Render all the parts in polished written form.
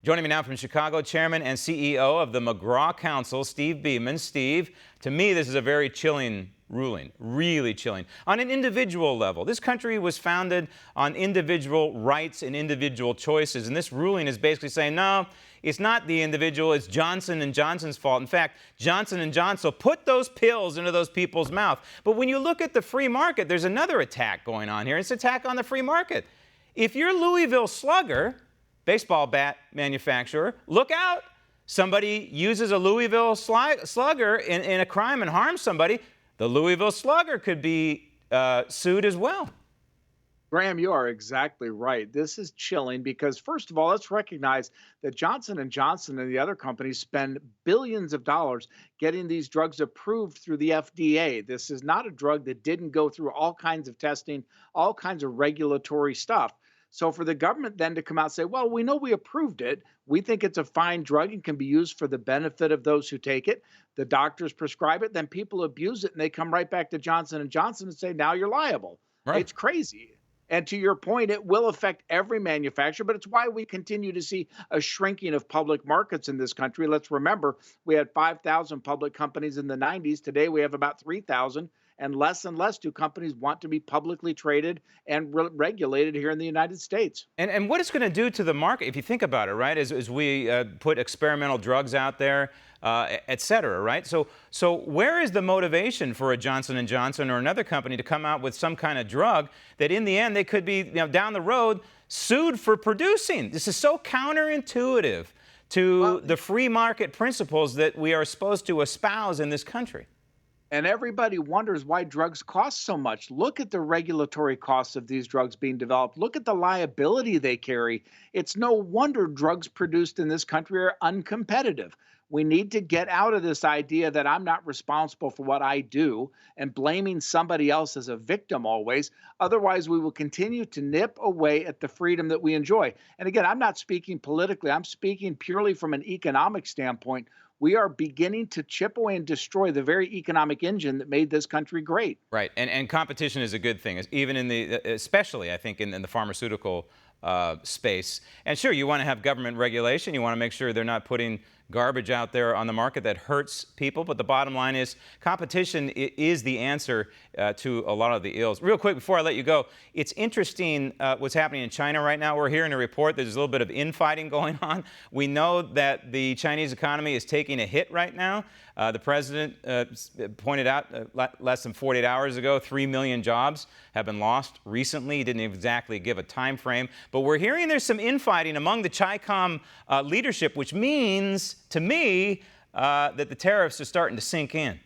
Joining me now from Chicago, Chairman and CEO of the McGraw Council, Steve Beaman. Steve, to me, this is a very chilling ruling, really chilling. On an individual level, this country was founded on individual rights and individual choices, and this ruling is basically saying, no, it's not the individual, it's Johnson & Johnson's fault. In fact, Johnson & Johnson put those pills into those people's mouth. But when you look at the free market, there's another attack going on here. It's an attack on the free market. If you're Louisville Slugger, baseball bat manufacturer, look out. Somebody uses a Louisville Slugger in a crime and harms somebody, the Louisville Slugger could be sued as well. Graham, you are exactly right. This is chilling because, first of all, let's recognize that Johnson & Johnson and the other companies spend billions of dollars getting these drugs approved through the FDA. This is not a drug that didn't go through all kinds of testing, all kinds of regulatory stuff. So for the government then to come out and say, well, we know we approved it. We think it's a fine drug and can be used for the benefit of those who take it. The doctors prescribe it, then people abuse it, and they come right back to Johnson & Johnson and say, now you're liable. Right. It's crazy. And to your point, it will affect every manufacturer, but it's why we continue to see a shrinking of public markets in this country. Let's remember, we had 5,000 public companies in the 90s. Today, we have about 3,000. And less do companies want to be publicly traded and regulated here in the United States. And what it's going to do to the market, if you think about it, right, as we put experimental drugs out there, et cetera, right? So where is the motivation for a Johnson & Johnson or another company to come out with some kind of drug that in the end they could be, down the road sued for producing? This is so counterintuitive to the free market principles that we are supposed to espouse in this country. And everybody wonders why drugs cost so much. Look at the regulatory costs of these drugs being developed. Look at the liability they carry. It's no wonder drugs produced in this country are uncompetitive. We need to get out of this idea that I'm not responsible for what I do and blaming somebody else as a victim always. Otherwise, we will continue to nip away at the freedom that we enjoy. And again, I'm not speaking politically. I'm speaking purely from an economic standpoint. We are beginning to chip away and destroy the very economic engine that made this country great. Right, and competition is a good thing, even in especially I think in the pharmaceutical space. And sure, you want to have government regulation. You want to make sure they're not putting garbage out there on the market that hurts people. But the bottom line is competition is the answer to a lot of the ills. Real quick, before I let you go, it's interesting what's happening in China right now. We're hearing a report that there's a little bit of infighting going on. We know that the Chinese economy is taking a hit right now. The president pointed out less than 48 hours ago, 3 million jobs have been lost recently. He didn't exactly give a time frame. But we're hearing there's some infighting among the Chi-Com leadership, which means, to me, that the tariffs are starting to sink in.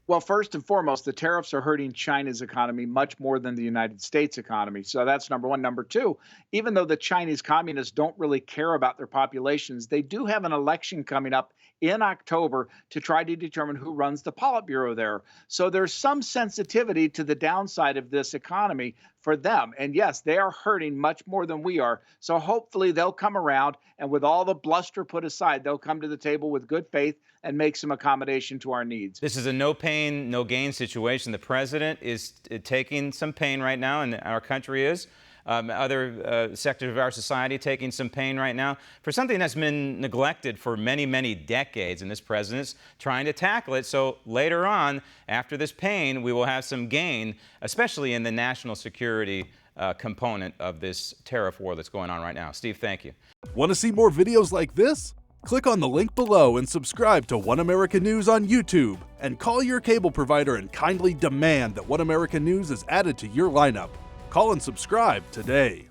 Well, first and foremost, the tariffs are hurting China's economy much more than the United States economy. So that's number one. Number two, even though the Chinese communists don't really care about their populations, they do have an election coming up in October to try to determine who runs the Politburo there. So there's some sensitivity to the downside of this economy for them. And yes, they are hurting much more than we are. So hopefully they'll come around, and with all the bluster put aside, they'll come to the table with good faith and make some accommodation to our needs. This is a no pain, no gain situation. The president is taking some pain right now, and our country is. Other sectors of our society taking some pain right now for something that's been neglected for many, many decades, and this president's trying to tackle it. So later on, after this pain, we will have some gain, especially in the national security component of this tariff war that's going on right now. Steve, thank you. Want to see more videos like this? Click on the link below and subscribe to One American News on YouTube, and call your cable provider and kindly demand that One American News is added to your lineup. Call and subscribe today.